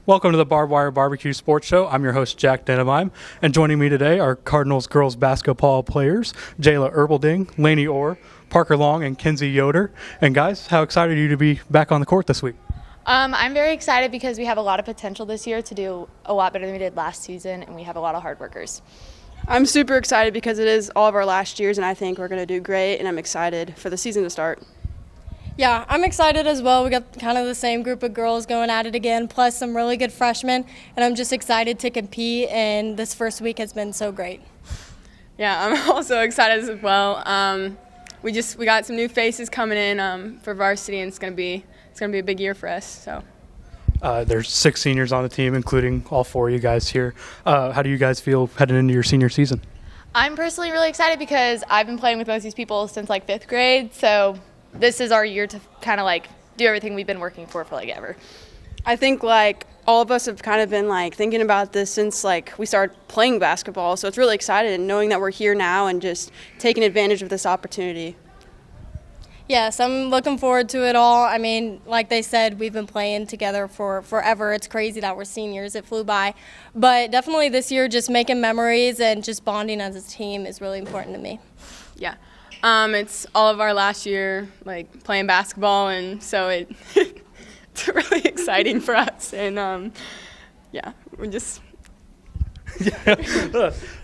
Welcome to the Barbwire Barbecue Sports Show. I'm your host, Jack Denebeim, and joining me today are Cardinals girls basketball players Jayla Erpelding, Lainey Orr, Parker Long, and Kenzie Yoder. And guys, how excited are you to be back on the court this week? I'm very excited because we have a lot of potential this year to do a lot better than we did last season, and we have a lot of hard workers. I'm super excited because it is all of our last years, and I think we're going to do great, and I'm excited for the season to start. Yeah, I'm excited as well. We got kind of the same group of girls going at it again, plus some really good freshmen, and I'm just excited to compete, and this first week has been so great. Yeah, I'm also excited as well. We got some new faces coming in for varsity, and it's gonna be a big year for us. So. There's 6 seniors on the team, including all 4 of you guys here. How do you guys feel heading into your senior season? I'm personally really excited because I've been playing with most of these people since like 5th grade, so this is our year to kind of like do everything we've been working for like ever. I think like all of us have kind of been like thinking about this since like we started playing basketball, so it's really excited and knowing that we're here now and just taking advantage of this opportunity. Yes, I'm looking forward to it all. I mean, like they said, we've been playing together for forever. It's crazy that we're seniors. It flew by. But definitely this year, just making memories and just bonding as a team is really important to me. Yeah. It's all of our last year, like, playing basketball, and so it's really exciting for us. And, we're just...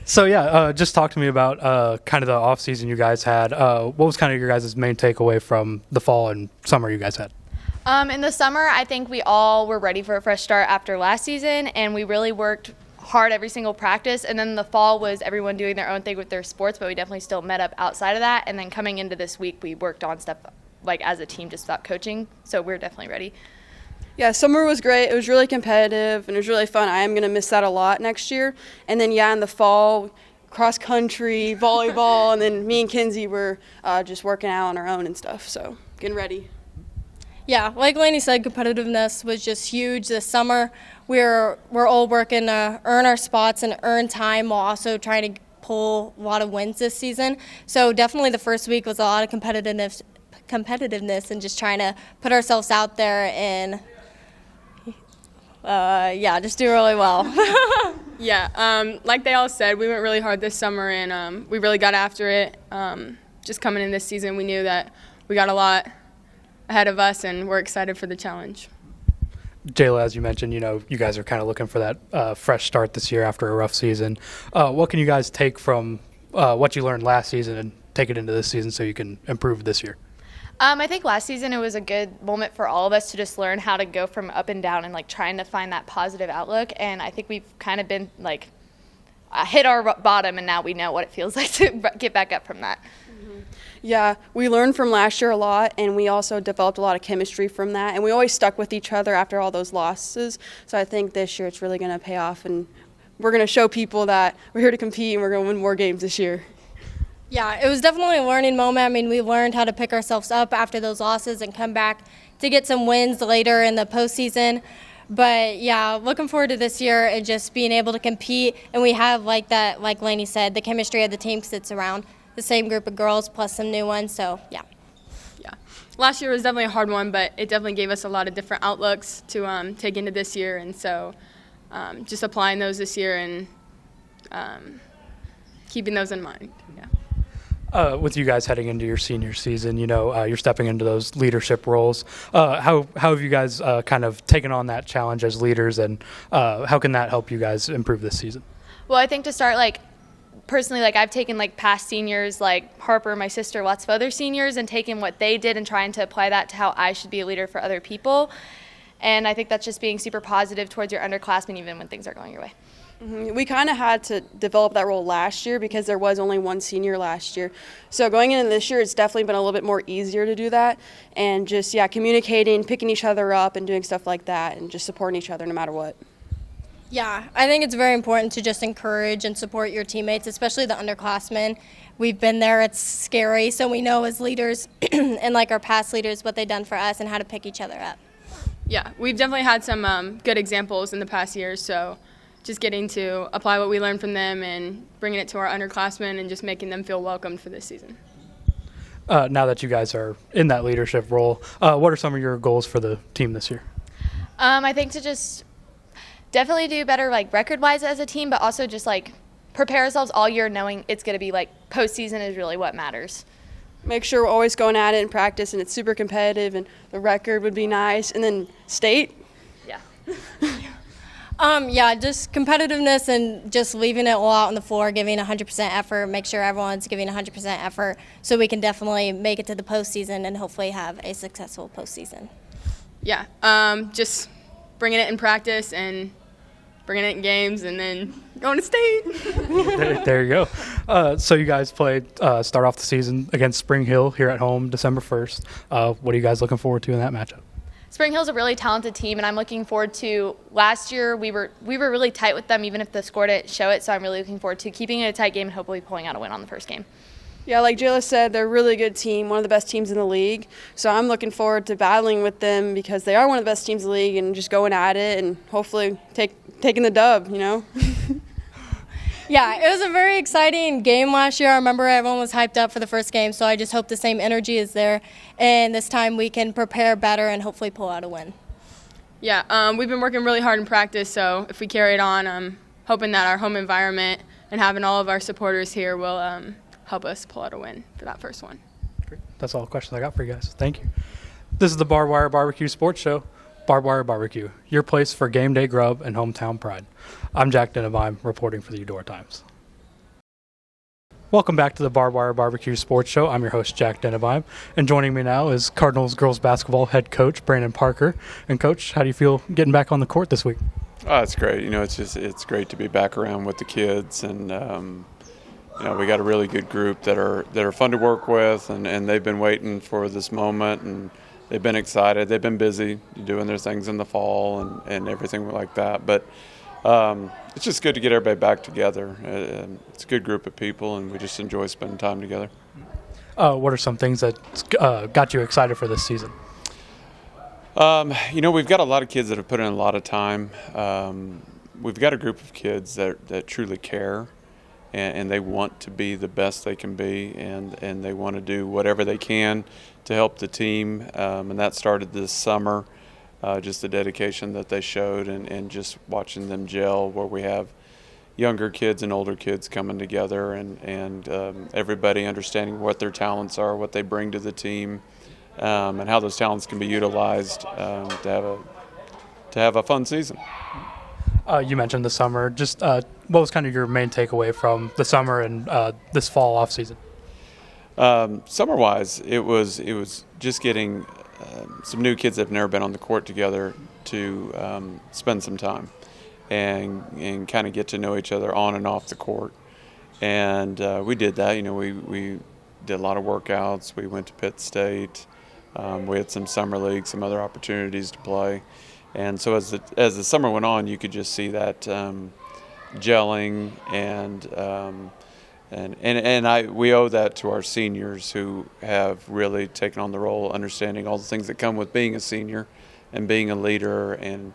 Just talk to me about kind of the off season you guys had. What was kind of your guys' main takeaway from the fall and summer you guys had? In the summer, I think we all were ready for a fresh start after last season, and we really worked hard every single practice. And then the fall was everyone doing their own thing with their sports, but we definitely still met up outside of that. And then coming into this week, we worked on stuff like as a team, just about coaching. So we're definitely ready. Yeah, summer was great. It was really competitive, and it was really fun. I am going to miss that a lot next year. And then, in the fall, cross-country, volleyball, and then me and Kenzie were just working out on our own and stuff, so getting ready. Yeah, like Lainey said, competitiveness was just huge this summer. We're all working to earn our spots and earn time while also trying to pull a lot of wins this season. So definitely the first week was a lot of competitiveness and just trying to put ourselves out there and just do really well. Like they all said, we went really hard this summer, and we really got after it. Just coming in this season, we knew that we got a lot ahead of us, and we're excited for the challenge. Jayla, as you mentioned, you guys are kind of looking for that fresh start this year after a rough season. What can you guys take from what you learned last season and take it into this season so you can improve this year? I think last season it was a good moment for all of us to just learn how to go from up and down and like trying to find that positive outlook. And I think we've kind of been like hit our bottom, and now we know what it feels like to get back up from that. Yeah, we learned from last year a lot, and we also developed a lot of chemistry from that. And we always stuck with each other after all those losses. So I think this year it's really going to pay off, and we're going to show people that we're here to compete and we're going to win more games this year. Yeah, it was definitely a learning moment. I mean, we learned how to pick ourselves up after those losses and come back to get some wins later in the postseason. But, yeah, looking forward to this year and just being able to compete. And we have, like Lainey said, the chemistry of the team sits around the same group of girls plus some new ones. So, yeah. Yeah. Last year was definitely a hard one, but it definitely gave us a lot of different outlooks to take into this year. And so just applying those this year and keeping those in mind. Yeah. With you guys heading into your senior season, you're stepping into those leadership roles. How have you guys kind of taken on that challenge as leaders, and how can that help you guys improve this season? Well, I think to start, personally, I've taken past seniors like Harper, my sister, lots of other seniors, and taken what they did and trying to apply that to how I should be a leader for other people. And I think that's just being super positive towards your underclassmen even when things are going your way. We kind of had to develop that role last year because there was only one senior last year. So going into this year, it's definitely been a little bit more easier to do that, and just, communicating, picking each other up and doing stuff like that, and just supporting each other no matter what. Yeah, I think it's very important to just encourage and support your teammates, especially the underclassmen. We've been there, it's scary, so we know as leaders and like our past leaders what they've done for us and how to pick each other up. Yeah, we've definitely had some good examples in the past years, so just getting to apply what we learned from them and bringing it to our underclassmen and just making them feel welcomed for this season. Now that you guys are in that leadership role, what are some of your goals for the team this year? I think to just definitely do better like record-wise as a team, but also just like prepare ourselves all year knowing it's going to be like postseason is really what matters. Make sure we're always going at it in practice, and it's super competitive, and the record would be nice. And then state. Yeah. Yeah, just competitiveness and just leaving it all out on the floor, giving 100% effort, make sure everyone's giving 100% effort so we can definitely make it to the postseason and hopefully have a successful postseason. Yeah, just bringing it in practice and bringing it in games and then going to state. There you go. So you guys played start off the season against Spring Hill here at home December 1st. What are you guys looking forward to in that matchup? Spring Hill's a really talented team, and I'm looking forward to last year we were really tight with them even if the score didn't show it, so I'm really looking forward to keeping it a tight game and hopefully pulling out a win on the first game. Yeah, like Jayla said, they're a really good team, one of the best teams in the league. So I'm looking forward to battling with them because they are one of the best teams in the league and just going at it and hopefully taking the dub, you know. Yeah, it was a very exciting game last year. I remember everyone was hyped up for the first game, so I just hope the same energy is there. And this time we can prepare better and hopefully pull out a win. Yeah, we've been working really hard in practice, so if we carry it on, I'm hoping that our home environment and having all of our supporters here will help us pull out a win for that first one. Great. That's all the questions I got for you guys. Thank you. This is the Barbwire Barbecue Sports Show. Barbwire Barbecue, your place for game day grub and hometown pride. I'm Jack Denebeim, reporting for the Eudora Times. Welcome back to the Barbwire Barbecue Sports Show. I'm your host, Jack Denebeim, and joining me now is Cardinals girls basketball head coach Brandon Parker. And Coach, how do you feel getting back on the court this week? Oh, it's great. You know, it's great to be back around with the kids, and you know, we got a really good group that are fun to work with, and they've been waiting for this moment, and they've been excited. They've been busy doing their things in the fall and everything like that. But it's just good to get everybody back together. It's a good group of people, and we just enjoy spending time together. What are some things that got you excited for this season? You know, we've got a lot of kids that have put in a lot of time. We've got a group of kids that truly care, and they want to be the best they can be, and they want to do whatever they can to help the team. And that started this summer, just the dedication that they showed and just watching them gel, where we have younger kids and older kids coming together and everybody understanding what their talents are, what they bring to the team, and how those talents can be utilized to have a fun season. You mentioned the summer. Just what was kind of your main takeaway from the summer and this fall off season? Summer-wise, it was just getting some new kids that have never been on the court together to spend some time and kind of get to know each other on and off the court. And we did that. You know, we did a lot of workouts. We went to Pitt State. We had some summer league, some other opportunities to play. And so as the summer went on, you could just see that gelling, and we owe that to our seniors who have really taken on the role, understanding all the things that come with being a senior and being a leader and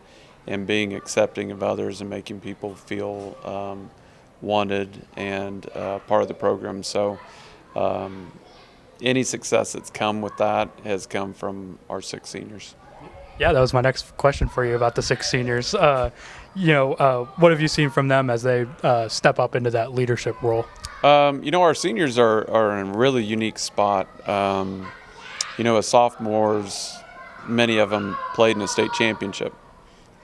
being accepting of others and making people feel wanted and part of the program. So any success that's come with that has come from our 6 seniors. Yeah, that was my next question for you about the 6 seniors. You know, what have you seen from them as they step up into that leadership role? You know, our seniors are in a really unique spot. You know, as sophomores, many of them played in a state championship,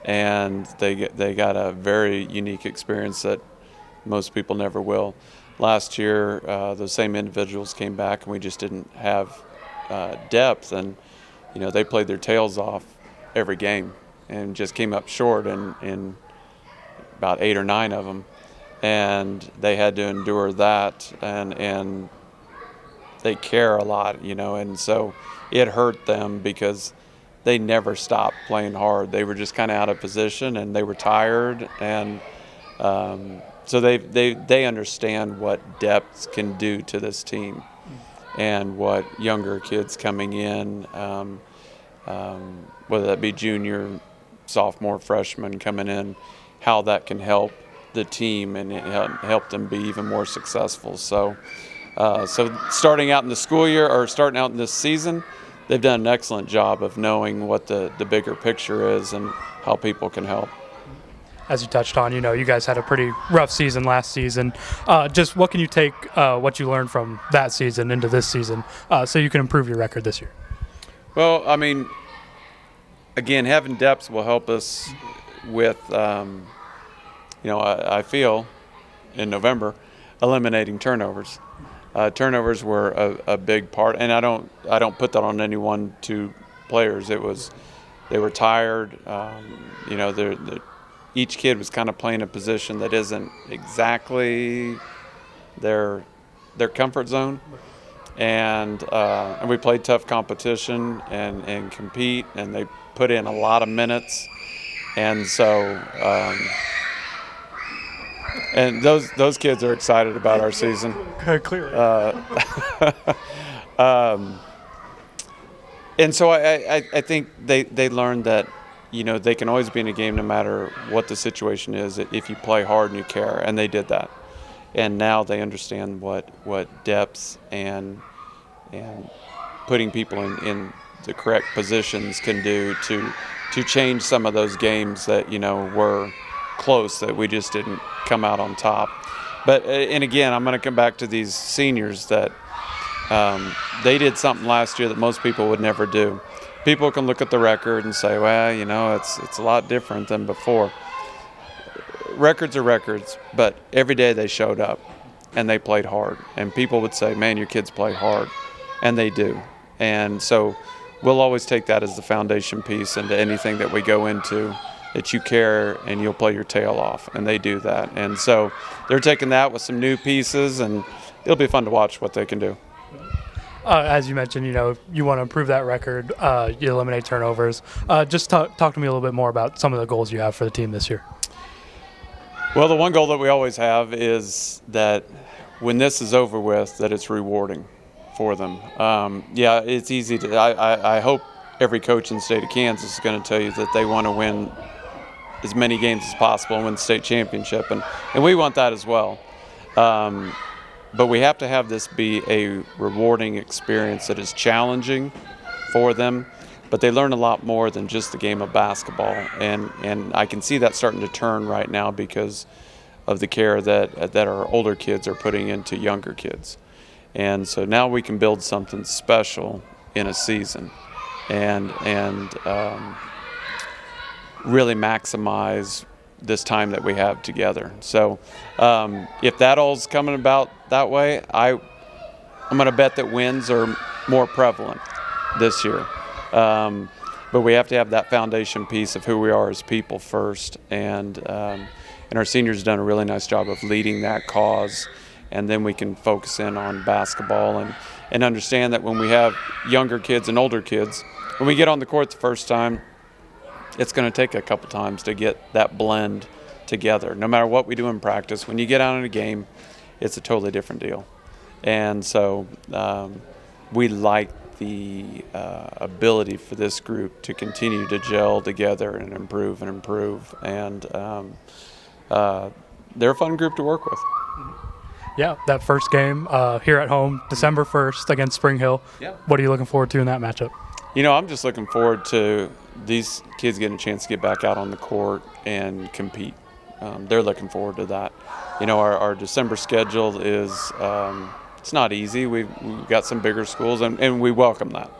and they got a very unique experience that most people never will. Last year, those same individuals came back, and we just didn't have depth, and you know, they played their tails off every game and just came up short in about 8 or 9 of them, and they had to endure that, and they care a lot, you know, and so it hurt them because they never stopped playing hard. They were just kind of out of position, and they were tired, and so they understand what depth can do to this team and what younger kids coming in, whether that be junior, sophomore, freshman coming in, how that can help the team and help them be even more successful. So starting out in the school year or starting out in this season, they've done an excellent job of knowing what the bigger picture is and how people can help. as you touched on, you guys had a pretty rough season last season. Just what can you take what you learned from that season into this season so you can improve your record this year? Well, I mean, again, having depth will help us with, I feel in November, eliminating turnovers. Turnovers were a big part, and I don't put that on any 1-2 players. They were tired. Each kid was kind of playing a position that isn't exactly their comfort zone, and we played tough competition and compete, and they put in a lot of minutes, and so. And those kids are excited about our season. Clearly. And so I think they learned that, they can always be in a game no matter what the situation is if you play hard and you care, and they did that. And now they understand what depth and putting people in the correct positions can do to change some of those games that, were close, that we just didn't come out on top. But and again, I'm going to come back to these seniors that they did something last year that most people would never do. People can look at the record and say, well, it's a lot different than before. Records are records, but every day they showed up and they played hard. And people would say, man, your kids play hard. And they do. And so we'll always take that as the foundation piece into anything that we go into, that you care and you'll play your tail off, and they do that. And so they're taking that with some new pieces, and it'll be fun to watch what they can do. As you mentioned, you want to improve that record, you eliminate turnovers. Just talk to me a little bit more about some of the goals you have for the team this year. Well, the one goal that we always have is that when this is over with, that it's rewarding for them. It's easy to. I hope every coach in the state of Kansas is going to tell you that they want to win as many games as possible and win the state championship, and we want that as well. But we have to have this be a rewarding experience that is challenging for them, but they learn a lot more than just the game of basketball, and I can see that starting to turn right now because of the care that our older kids are putting into younger kids. And so now we can build something special in a season and really maximize this time that we have together. So if that all's coming about that way, I'm going to bet that wins are more prevalent this year. But we have to have that foundation piece of who we are as people first, and our seniors done a really nice job of leading that cause, and then we can focus in on basketball and understand that when we have younger kids and older kids, when we get on the court the first time, it's going to take a couple times to get that blend together. No matter what we do in practice, when you get out in a game, it's a totally different deal. And so we like the ability for this group to continue to gel together and improve. And they're a fun group to work with. Yeah, that first game here at home, December 1st against Spring Hill. Yep. What are you looking forward to in that matchup? I'm just looking forward to these kids getting a chance to get back out on the court and compete. They're looking forward to that. Our December schedule is it's not easy. We've got some bigger schools, and we welcome that.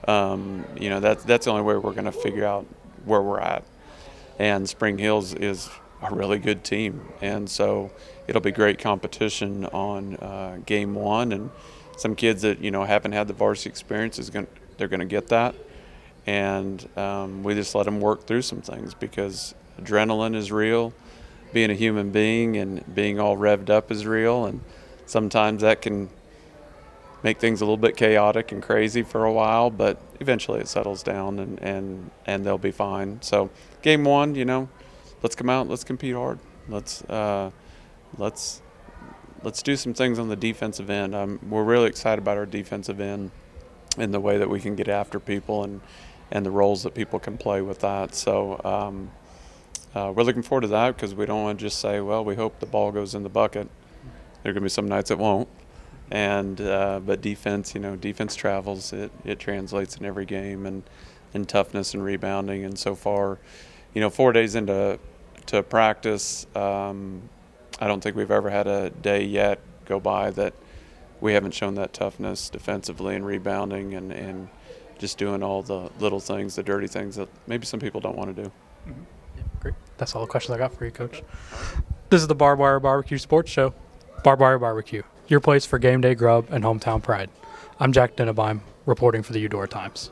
That's the only way we're going to figure out where we're at. And Spring Hills is a really good team, and so it'll be great competition on game one. And some kids that haven't had the varsity experience they're going to get that, and we just let them work through some things because adrenaline is real, being a human being and being all revved up is real, and sometimes that can make things a little bit chaotic and crazy for a while, but eventually it settles down and they'll be fine. So game one, let's come out, let's compete hard, let's do some things on the defensive end. We're really excited about our defensive end and the way that we can get after people and the roles that people can play with that. So we're looking forward to that because we don't want to just say, well, we hope the ball goes in the bucket. There are going to be some nights it won't. But defense, defense travels. It translates in every game and toughness and rebounding. And so far, 4 days into to practice. I don't think we've ever had a day yet go by that we haven't shown that toughness defensively and rebounding and just doing all the little things, the dirty things that maybe some people don't want to do. Mm-hmm. Yeah, great. That's all the questions I got for you, Coach. This is the Barbwire Barbecue Sports Show. Barbwire Barbecue, your place for game day grub and hometown pride. I'm Jack Denebeim, reporting for the Eudora Times.